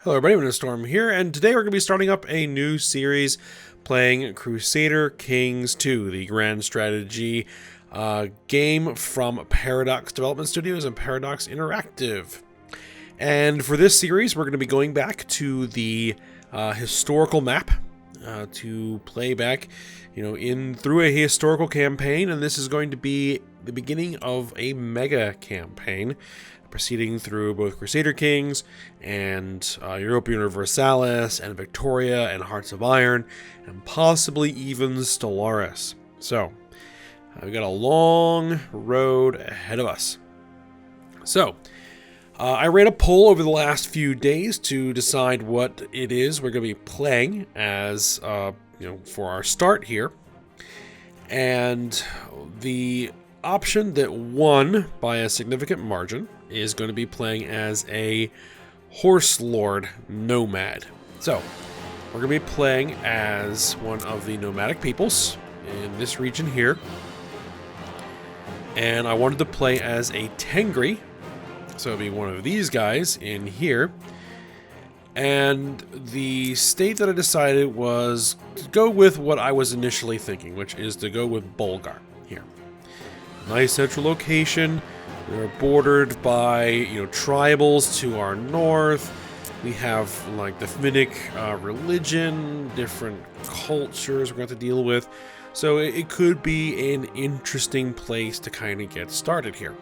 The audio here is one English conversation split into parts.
Hello everybody, I'm Storm here, and today we're going to be starting up a new series playing Crusader Kings II, the grand strategy game from Paradox Development Studios and Paradox Interactive. And for this series, we're going to be going back to the historical map to play back, through a historical campaign, and this is going to be the beginning of a mega campaign, proceeding through both Crusader Kings and Europa Universalis and Victoria and Hearts of Iron and possibly even Stellaris. So we've got a long road ahead of us. So I ran a poll over the last few days to decide what it is we're going to be playing as for our start here, and the option that won by a significant margin is going to be playing as a Horse Lord Nomad. So, we're going to be playing as one of the nomadic peoples in this region here. And I wanted to play as a Tengri, so it'll be one of these guys in here. And the state that I decided was to go with what I was initially thinking, which is to go with Bulgar here. Nice central location. We're bordered by, tribals to our north. We have, like, the Finnic religion, different cultures we're going to have to deal with. So it could be an interesting place to kind of get started here.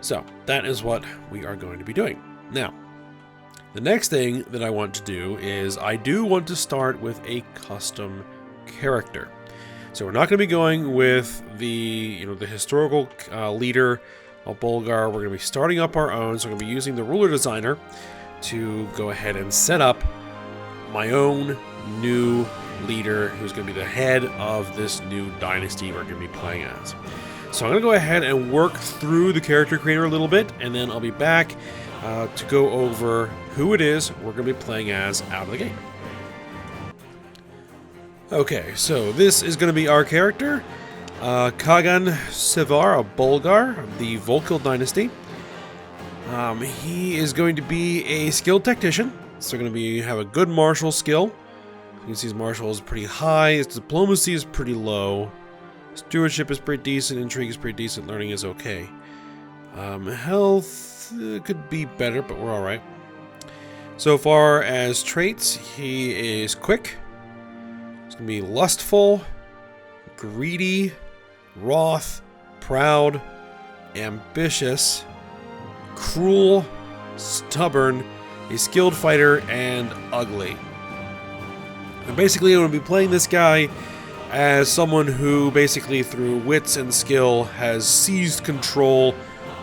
So that is what we are going to be doing. Now, the next thing that I want to do is I do want to start with a custom character. So we're not going to be going with the historical leader of Bulgar. We're going to be starting up our own. So we're going to be using the ruler designer to go ahead and set up my own new leader, who's going to be the head of this new dynasty we're going to be playing as. So I'm going to go ahead and work through the character creator a little bit, and then I'll be back to go over who it is we're going to be playing as out of the gate. Okay, so this is going to be our character, Kagan Sevar of Bulgar, of the Volkil dynasty. He is going to be a skilled tactician, so going to have a good martial skill. You can see his martial is pretty high, his diplomacy is pretty low, stewardship is pretty decent, intrigue is pretty decent, learning is okay. Health could be better, but we're alright. So far as traits, he is quick. He's going to be lustful, greedy, wroth, proud, ambitious, cruel, stubborn, a skilled fighter, and ugly. And basically, I'm going to be playing this guy as someone who basically, through wits and skill, has seized control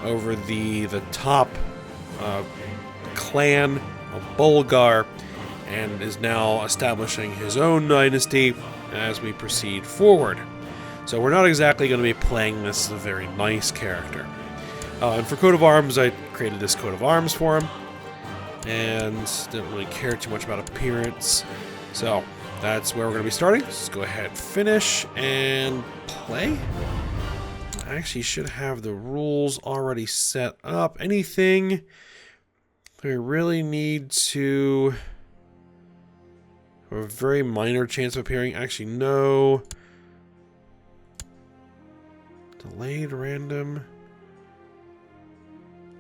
over the top clan of Bulgar, and is now establishing his own dynasty as we proceed forward. So we're not exactly going to be playing this as a very nice character. And for coat of arms, I created this coat of arms for him, and didn't really care too much about appearance. So that's where we're going to be starting. Let's go ahead, finish, and play. I actually should have the rules already set up. Anything we really need to... a very minor chance of appearing. Actually, no. Delayed random.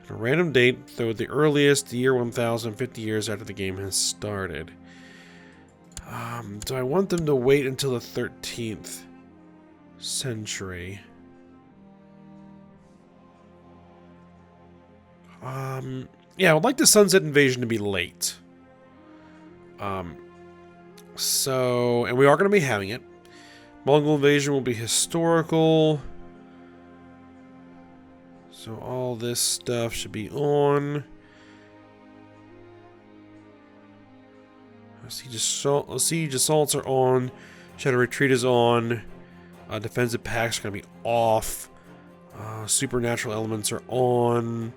A random date, though the earliest, year 1000, 50 years after the game has started. Do I want them to wait until the 13th century? Yeah, I would like the Sunset Invasion to be late. So, and we are going to be having it. Mongol Invasion will be historical. So all this stuff should be on. Siege assaults are on. Shadow Retreat is on. Defensive packs are going to be off. Supernatural elements are on.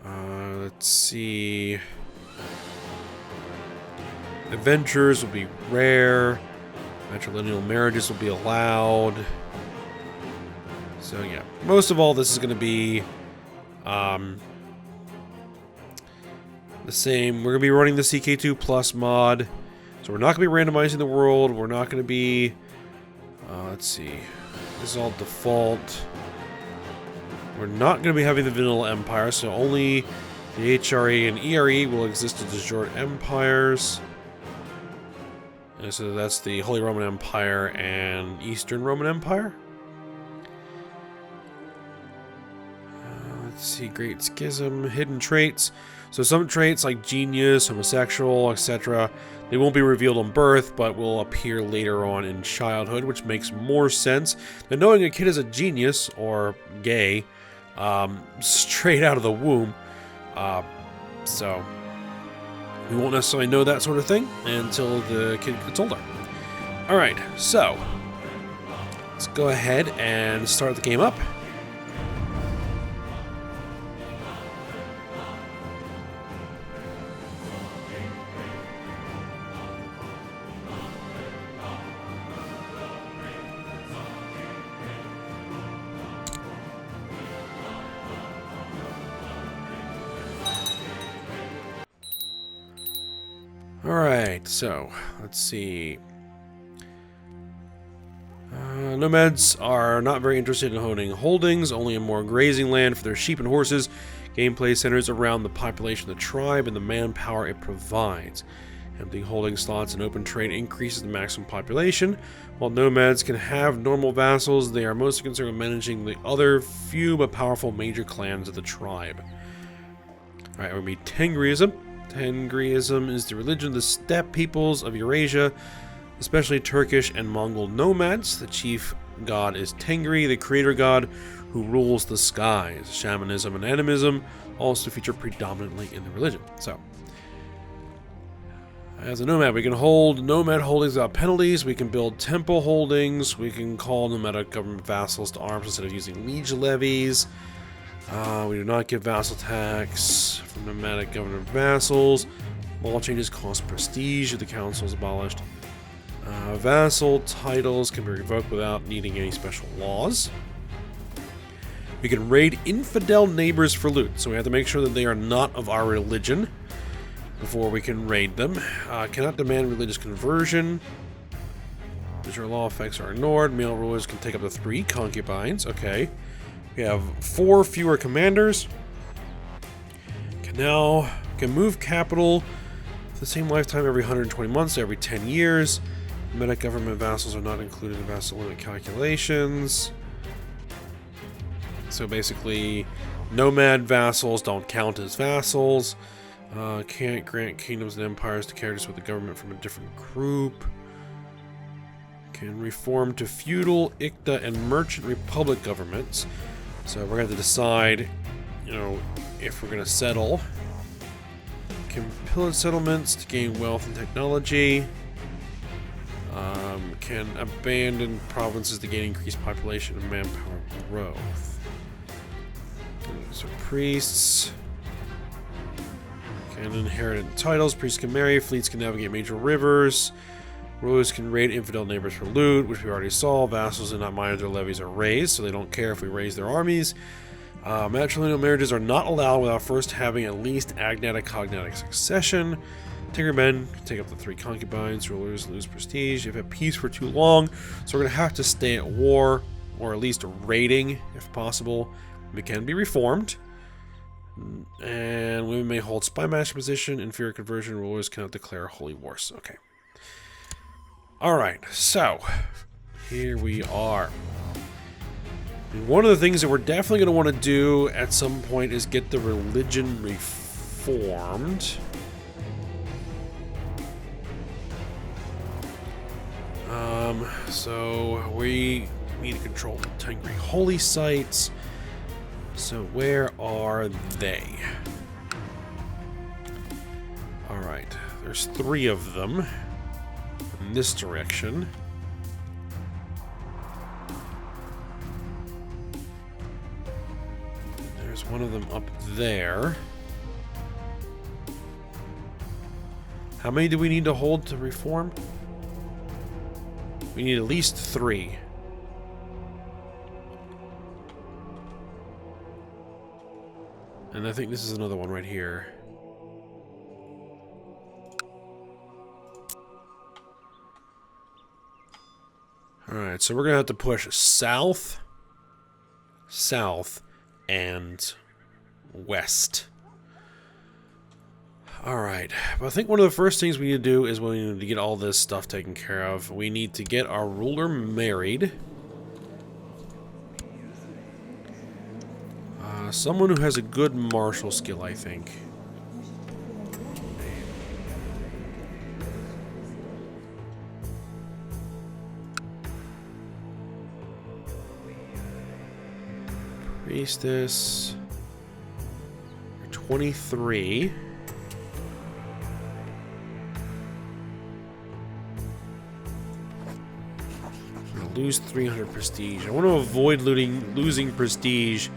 Let's see. Adventures will be rare. Matrilineal marriages will be allowed. So yeah, most of all this is going to be The same. We're going to be running the CK2 Plus Mod. So we're not going to be randomizing the world. We're not going to be... let's see. This is all default. We're not going to be having the Vanilla Empire, so only the HRE and ERE will exist as short empires. And so that's the Holy Roman Empire and Eastern Roman Empire. Let's see, Great Schism, hidden traits. So some traits like genius, homosexual, etc., they won't be revealed on birth, but will appear later on in childhood, which makes more sense than knowing a kid is a genius or gay straight out of the womb. So we won't necessarily know that sort of thing until the kid gets older. Alright, so let's go ahead and start the game up. Alright, so let's see. Nomads are not very interested in owning holdings, only in more grazing land for their sheep and horses. Gameplay centers around the population of the tribe and the manpower it provides. Emptying holding slots and open trade increases the maximum population. While nomads can have normal vassals, they are mostly concerned with managing the other few but powerful major clans of the tribe. Alright, we're going to be Tengriism. Tengriism is the religion of the steppe peoples of Eurasia, especially Turkish and Mongol nomads. The chief god is Tengri, the creator god who rules the skies. Shamanism and animism also feature predominantly in the religion. So, as a nomad, we can hold nomad holdings without penalties. We can build temple holdings. We can call nomadic government vassals to arms instead of using liege levies. We do not give vassal tax from nomadic government vassals. Law changes cost prestige if the council is abolished. Vassal titles can be revoked without needing any special laws. We can raid infidel neighbors for loot, so we have to make sure that they are not of our religion before we can raid them. Cannot demand religious conversion. Visual law effects are ignored. Male rulers can take up to 3 concubines. Okay. We have 4 fewer commanders. Can move capital for the same lifetime every 120 months, every 10 years. Nomadic government vassals are not included in vassal limit calculations. So basically, nomad vassals don't count as vassals. Can't grant kingdoms and empires to characters with the government from a different group. Can reform to feudal, Ikta, and merchant republic governments. So we're going to decide, if we're going to settle. Can pillage settlements to gain wealth and technology. Can abandon provinces to gain increased population and manpower growth. So priests can inherit titles. Priests can marry. Fleets can navigate major rivers. Rulers can raid infidel neighbors for loot, which we already saw. Vassals do not mind if their levies are raised, so they don't care if we raise their armies. Matrilineal marriages are not allowed without first having at least agnatic-cognatic succession. Tengri men can take up to 3 concubines. Rulers lose prestige if at peace for too long, so we're going to have to stay at war, or at least raiding if possible. We can be reformed. And women may hold spy master position. Inferior conversion rulers cannot declare holy wars. Okay. Alright, so here we are. And one of the things that we're definitely going to want to do at some point is get the religion reformed. So we need to control the Tengri holy sites. So where are they? Alright, there's 3 of them in this direction. There's one of them up there. How many do we need to hold to reform? We need at least 3. And I think this is another one right here. Alright, so we're going to have to push south, south, and west. Alright, but I think one of the first things we need to do is we need to get all this stuff taken care of. We need to get our ruler married. Someone who has a good martial skill, I think. Priestess. 23. Lose 300 prestige. I want to avoid losing prestige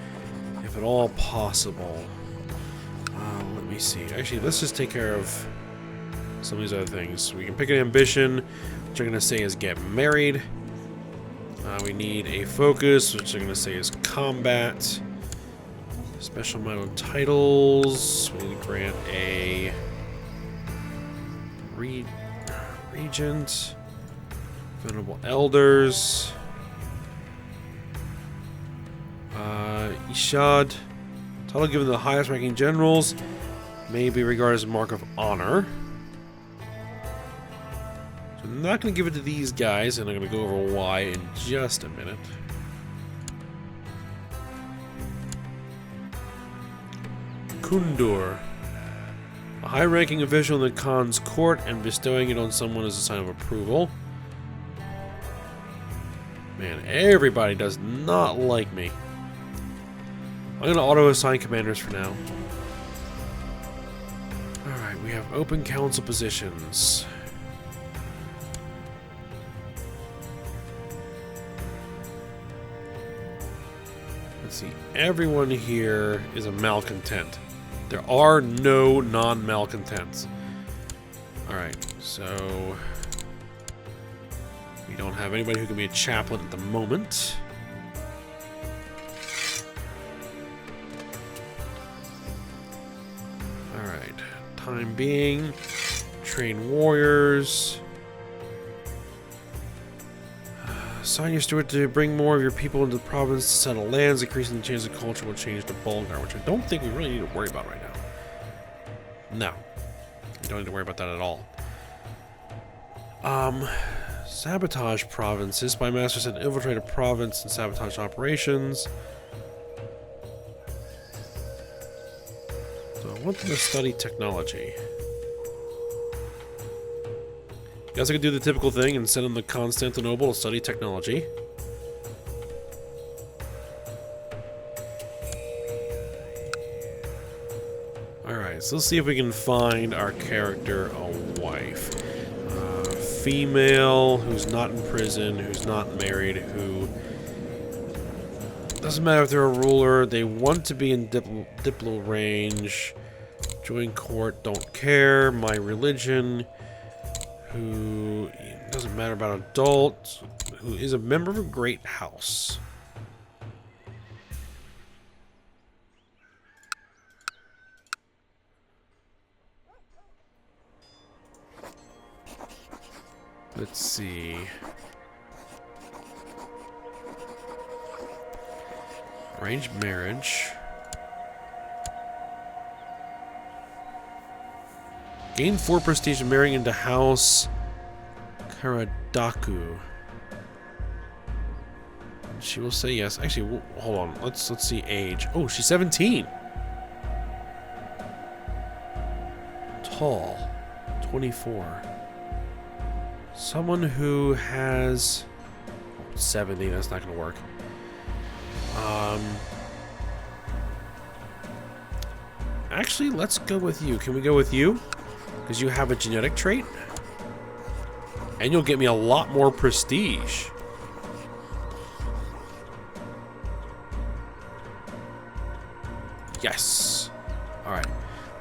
if at all possible. Let me see. Actually, let's just take care of some of these other things. We can pick an ambition, which I'm going to say is get married. We need a focus, which I'm going to say is combat. Special amount of titles. We need to grant a regent. Venerable Elders. Ishad. Title given to the highest ranking generals. May be regarded as a mark of honor. So I'm not going to give it to these guys, and I'm going to go over why in just a minute. Kundur. A high-ranking official in the Khan's court, and bestowing it on someone as a sign of approval. Man, everybody does not like me. I'm going to auto-assign commanders for now. Alright, we have open council positions. Let's see. Everyone here is a malcontent. There are no non-malcontents. Alright, so... we don't have anybody who can be a chaplain at the moment. Alright. Time being, train warriors. Assign your steward to bring more of your people into the province to settle lands, increasing the chance of culture will change to Bulgar, which I don't think we really need to worry about right now. No. We don't need to worry about that at all. Sabotage provinces. My master said infiltrate a province and sabotage operations. So I want them to study technology. Guess I could do the typical thing and send them to Constantinople to study technology. Alright, so let's see if we can find our character a wife. Female, who's not in prison, who's not married, who... doesn't matter if they're a ruler, they want to be in diplo range. Join court, don't care. My religion... who doesn't matter about adult, who is a member of a great house. Let's see. Arranged marriage. Gain 4 prestige marrying into House Karadaku. She will say yes. Actually, hold on. Let's see age. Oh, she's 17. Tall. 24. Someone who has 70. That's not going to work. Actually, let's go with you. Can we go with you? Because you have a genetic trait. And you'll get me a lot more prestige. Yes. Alright.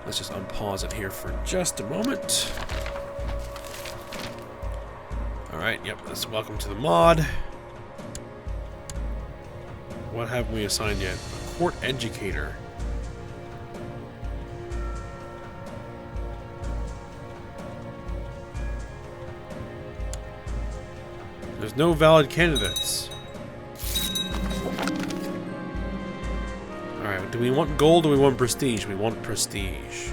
Let's just unpause it here for just a moment. Alright, yep. Let's welcome to the mod. What haven't we assigned yet? A court educator. There's no valid candidates. Alright, do we want gold or do we want prestige? We want prestige.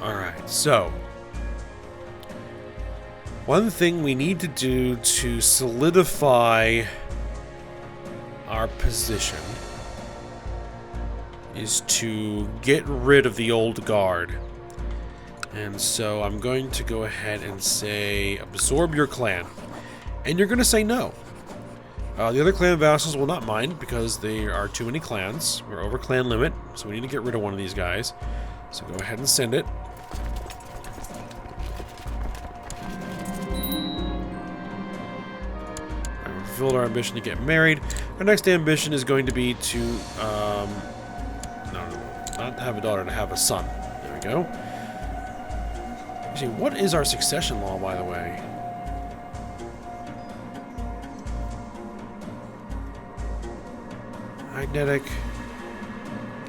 Alright, so one thing we need to do to solidify our position is to get rid of the old guard. And so I'm going to go ahead and say, absorb your clan. And you're going to say no. The other clan vassals will not mind because there are too many clans. We're over clan limit, so we need to get rid of one of these guys. So go ahead and send it. I've fulfilled our ambition to get married. Our next ambition is going to be to, not have a daughter, to have a son. There we go. Actually, what is our succession law, by the way? Magnetic.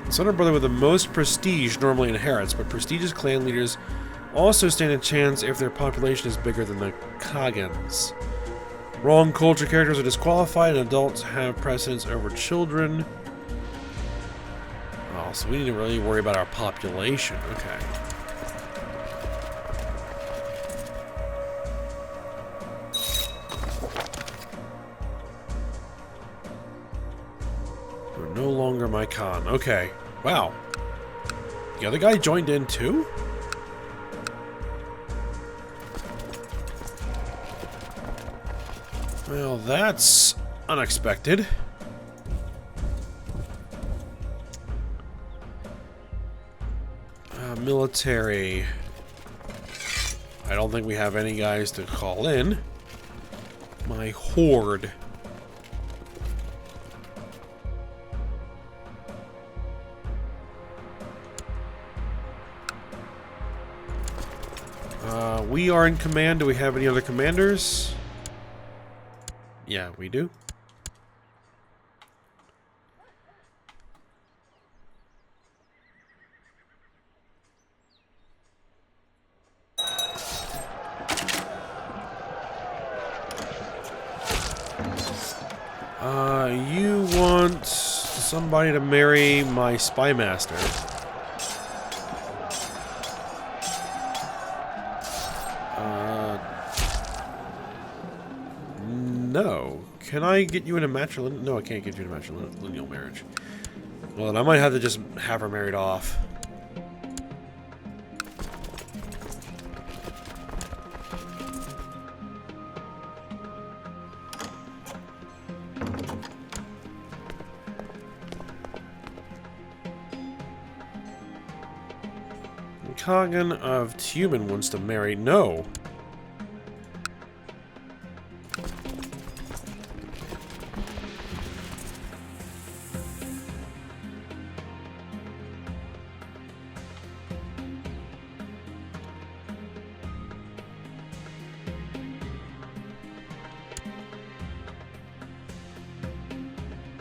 The son or brother with the most prestige normally inherits, but prestigious clan leaders also stand a chance if their population is bigger than the Kagans. Wrong culture characters are disqualified, and adults have precedence over children. Oh, so we need to really worry about our population. Okay. You're no longer my Khan. Okay. Wow. The other guy joined in too? Well, that's unexpected. Military. I don't think we have any guys to call in. My horde. We are in command. Do we have any other commanders? Yeah, we do. You want somebody to marry my spy master. No. Can I get you in a matrilineal? No, I can't get you in a matrilineal marriage. Well, then I might have to just have her married off. Kagan of Tumen wants to marry. No.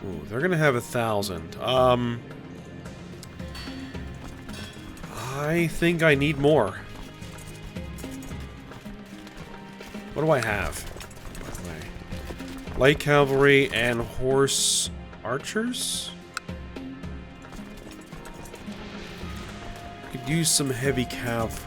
Ooh, they're gonna have 1,000. I think I need more. What do I have, by the way? Light cavalry and horse archers? Could use some heavy cav.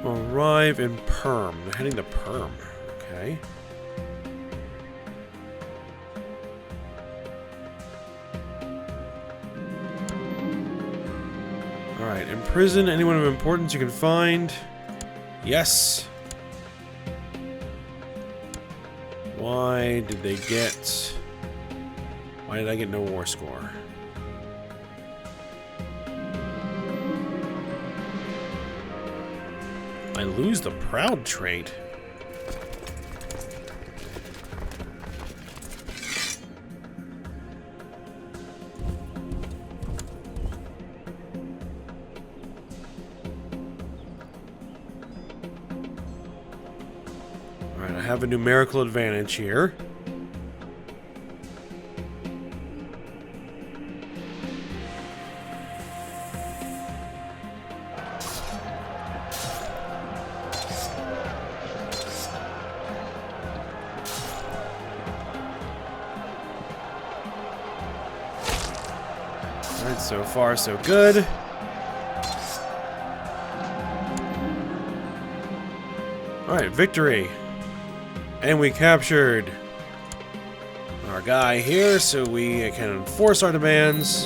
Arrive in Perm. They're heading to Perm. Okay. Alright, imprison anyone of importance you can find. Yes. Why did they get... Why did I get no war score? I lose the proud trait. Alright, I have a numerical advantage here. Alright, so far so good. Alright, victory. And we captured our guy here, so we can enforce our demands.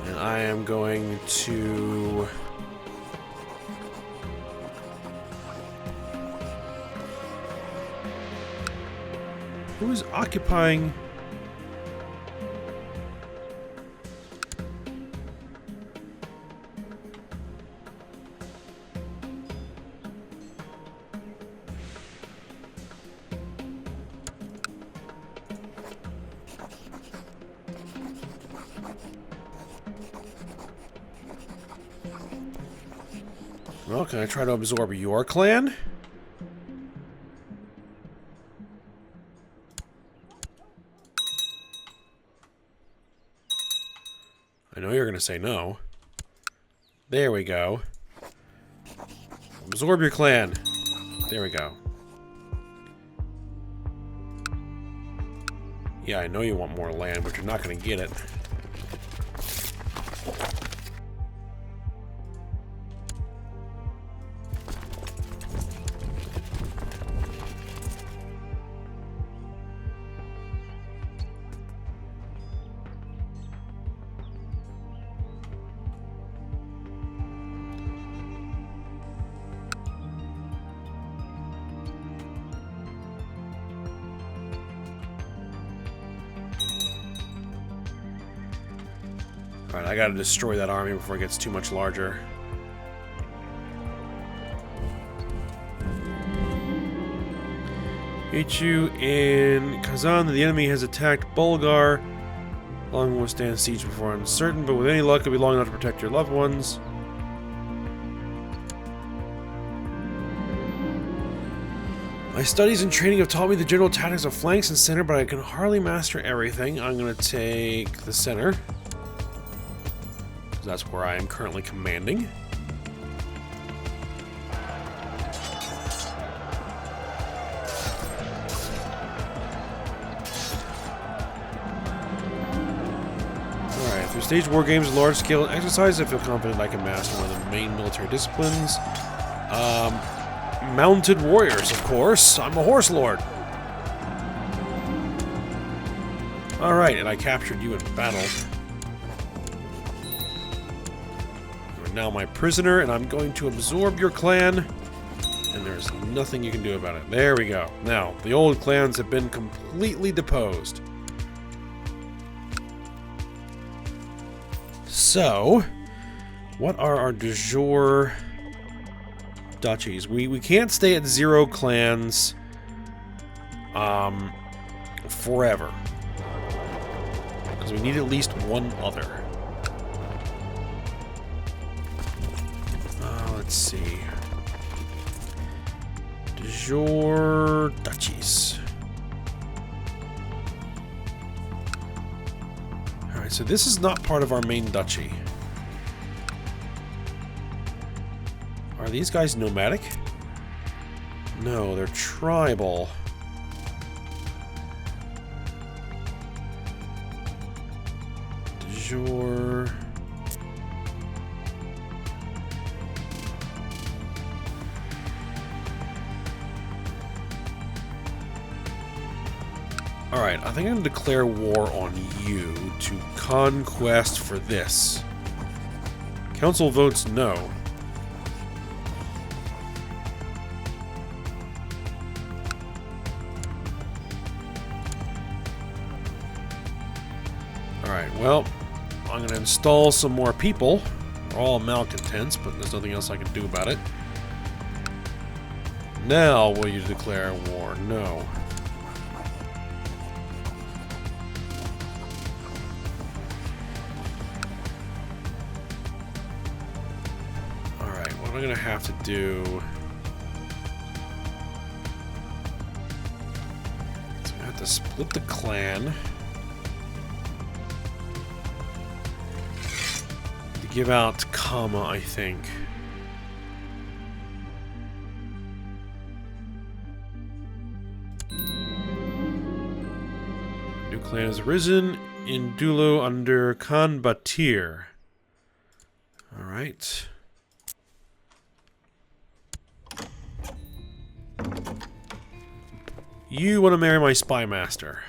And I am going to... Who is occupying... Well, can I try to absorb your clan? I know you're going to say no. There we go. Absorb your clan. There we go. Yeah, I know you want more land, but you're not going to get it. Alright, I gotta destroy that army before it gets too much larger. Meet you in Kazan. The enemy has attacked Bulgar. Long will withstand siege before uncertain, but with any luck it'll be long enough to protect your loved ones. My studies and training have taught me the general tactics of flanks and center, but I can hardly master everything. I'm gonna take the center. That's where I am currently commanding. Alright, through stage war games and large-scale exercise, I feel confident I can master one of the main military disciplines. Mounted warriors, of course. I'm a horse lord. Alright, and I captured you in battle. Now my prisoner, and I'm going to absorb your clan, and there's nothing you can do about it. There we go. Now, the old clans have been completely deposed. So, what are our de jure duchies? We can't stay at 0 clans forever, because we need at least one other. Let's see. De jure duchies. Alright, so this is not part of our main duchy. Are these guys nomadic? No, they're tribal. De jure... Alright, I think I'm going to declare war on you to conquest for this. Council votes no. Alright, well, I'm going to install some more people. They're all malcontents, but there's nothing else I can do about it. Now, will you declare war? No. What I'm gonna have to do... So I have to split the clan. To give out Kama, I think. Clan has arisen in Dulo under Khan Batir. Alright. You want to marry my spy master.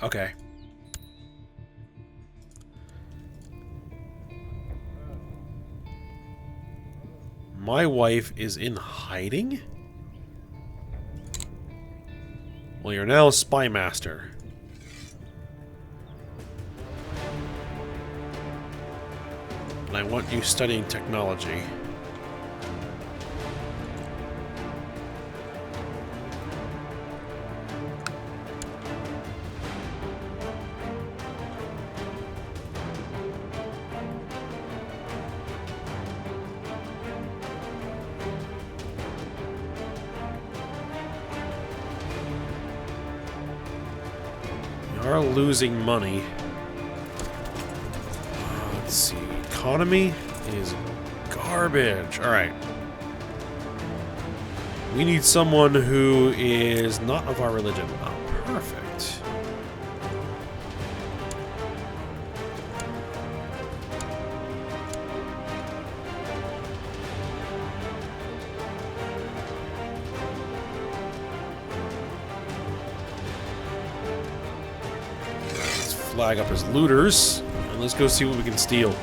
Okay. My wife is in hiding? Well, you're now a spy master. And I want you studying technology. We are losing money. Let's see. Economy is garbage. Alright. We need someone who is not of our religion. Oh, perfect. Let's flag up as looters, and let's go see what we can steal.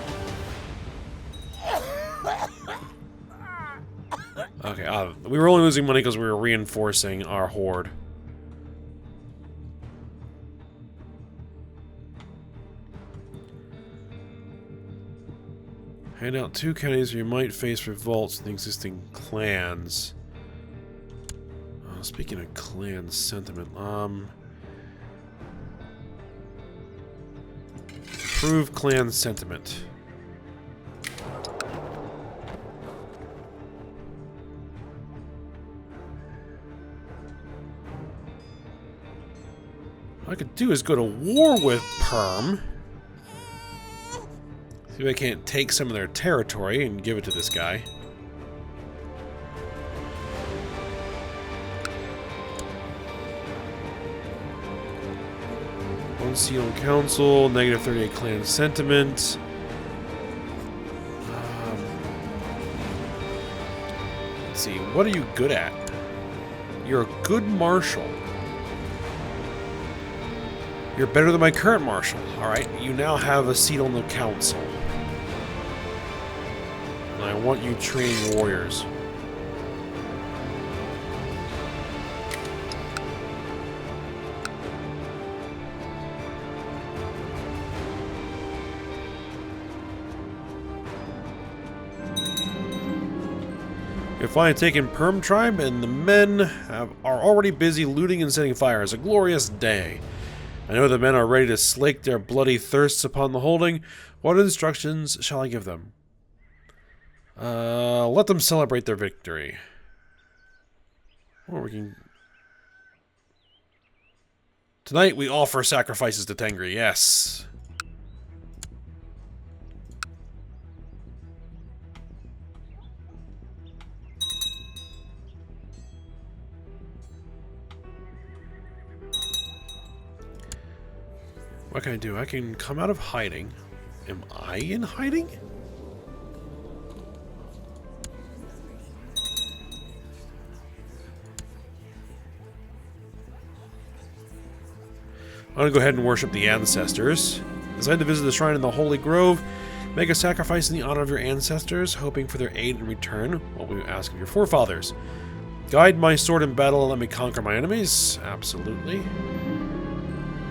Okay, we were only losing money because we were reinforcing our horde. Hand out 2 counties where you might face revolts in the existing clans. Speaking of clan sentiment, improve clan sentiment. What I could do is go to war with Perm. See if I can't take some of their territory and give it to this guy. One seat on council, negative 38 clan sentiment. Let's see, what are you good at? You're a good marshal. You're better than my current marshal. Alright, you now have a seat on the council. And I want you training warriors. You're finally taken Perm Tribe, and the men are already busy looting and setting fires. A glorious day. I know the men are ready to slake their bloody thirsts upon the holding. What instructions shall I give them? Let them celebrate their victory. Or we can... Tonight we offer sacrifices to Tengri, yes. What can I do? I can come out of hiding. Am I in hiding? I'm gonna go ahead and worship the ancestors. Decide to visit the shrine in the Holy Grove. Make a sacrifice in the honor of your ancestors, hoping for their aid in return. What will you ask of your forefathers? Guide my sword in battle and let me conquer my enemies. Absolutely.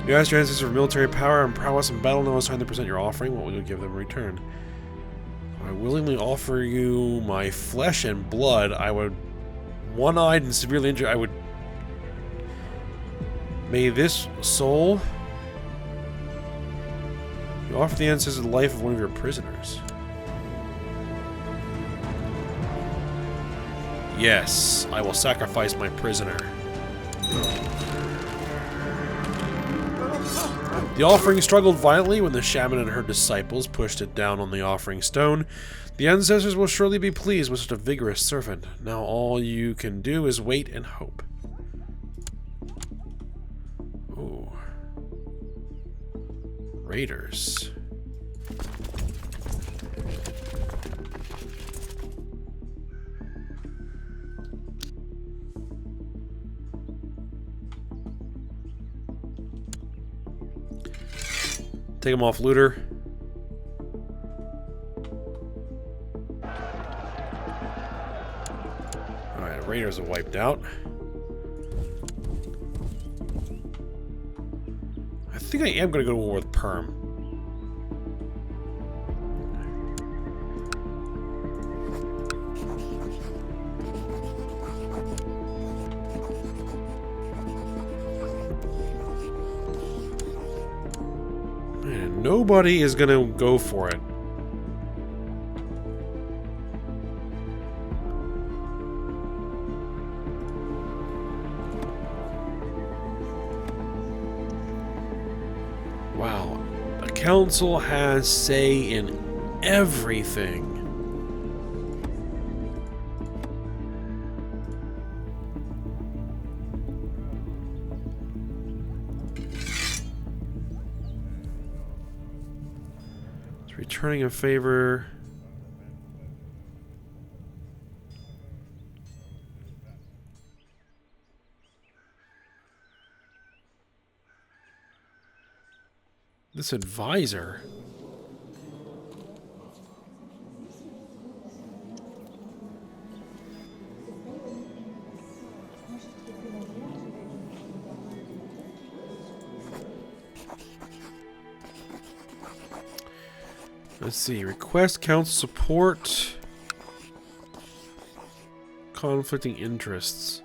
You ask your ancestors for military power and prowess in battle. Now it's time to present your offering. What will you give them in return? I willingly offer you my flesh and blood. I would... One-eyed and severely injured, I would... May this soul... You offer the ancestors the life of one of your prisoners. Yes, I will sacrifice my prisoner. The offering struggled violently when the shaman and her disciples pushed it down on the offering stone. The ancestors will surely be pleased with such a vigorous servant. Now all you can do is wait and hope. Raiders. Take him off, looter. Alright, Raiders are wiped out. I think I am going to go to war with Perm. Man, nobody is going to go for it. Wow, the council has say in everything. It's returning a favor. This advisor. Let's see. Request council support. Conflicting interests.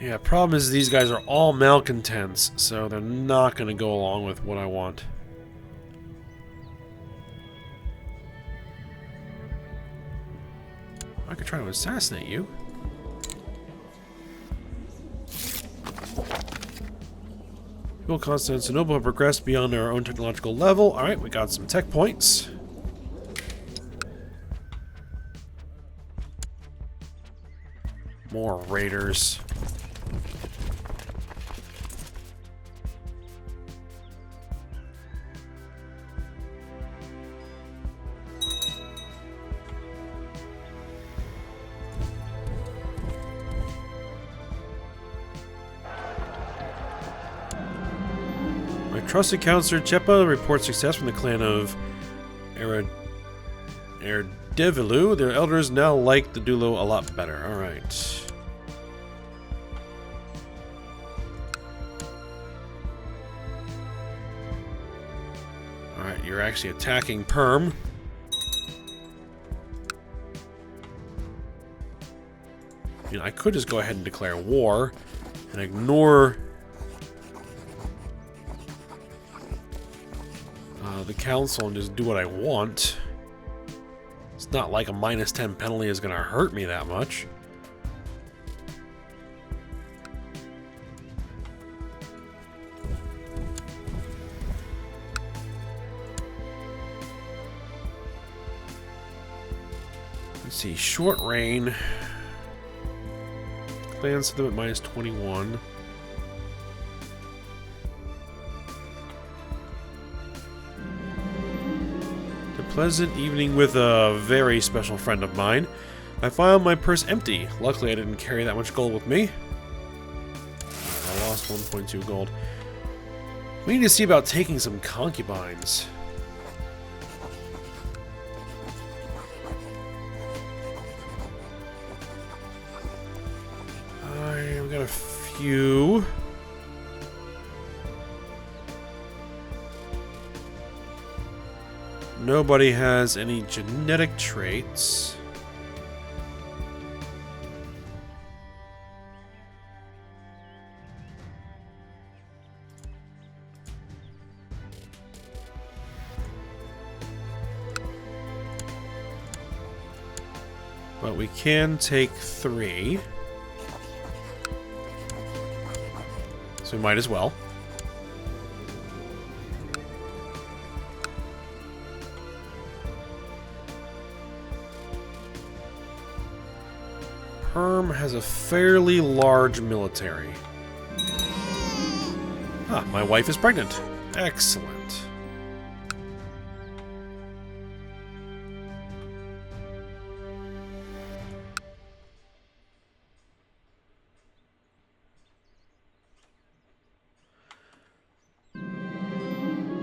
Yeah, problem is these guys are all malcontents, so they're not going to go along with what I want. I could try to assassinate you. People of Constantinople have progressed beyond our own technological level. Alright, we got some tech points. More raiders. Trusted counselor Chepa reports success from the clan of Erdevilu. Their elders now like the Dulo a lot better. Alright. Alright, you're actually attacking Perm. You know, I could just go ahead and declare war and ignore the council and just do what I want. It's not like a -10 penalty is going to hurt me that much. Let's see, short reign. Clans to them at -21. Pleasant evening with a very special friend of mine. I found my purse empty. Luckily, I didn't carry that much gold with me. I lost 1.2 gold. We need to see about taking some concubines. I've got a few. Nobody has any genetic traits. But we can take 3. So we might as well. Perm has a fairly large military. Ah, my wife is pregnant. Excellent.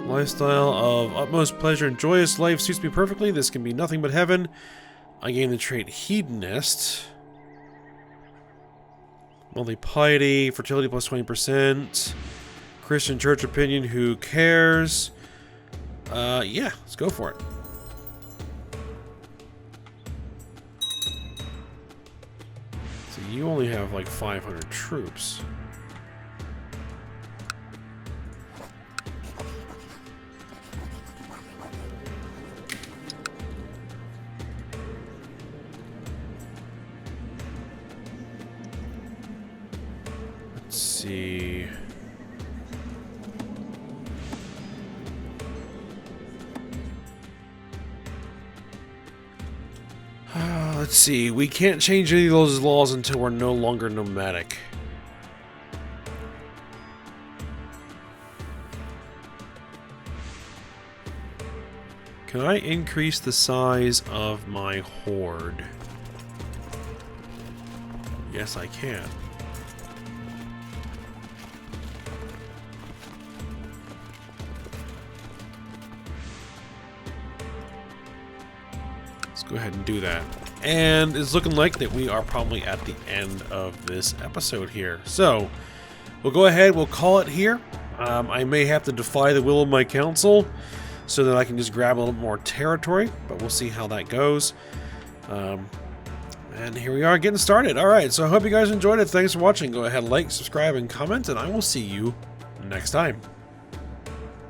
Lifestyle of utmost pleasure and joyous life suits me perfectly. This can be nothing but heaven. I gain the trait Hedonist. Monthly piety, fertility plus 20%. Christian church opinion, who cares? Yeah, let's go for it. So you only have like 500 troops. Let's see. Let's see. We can't change any of those laws until we're no longer nomadic. Can I increase the size of my horde? Yes, I can. Let's go ahead and do that. And it's looking like that we are probably at the end of this episode here. So, we'll go ahead, we'll call it here. I may have to defy the will of my council so that I can just grab a little more territory, but we'll see how that goes. And here we are getting started. Alright, so I hope you guys enjoyed it. Thanks for watching. Go ahead, like, subscribe, and comment, and I will see you next time.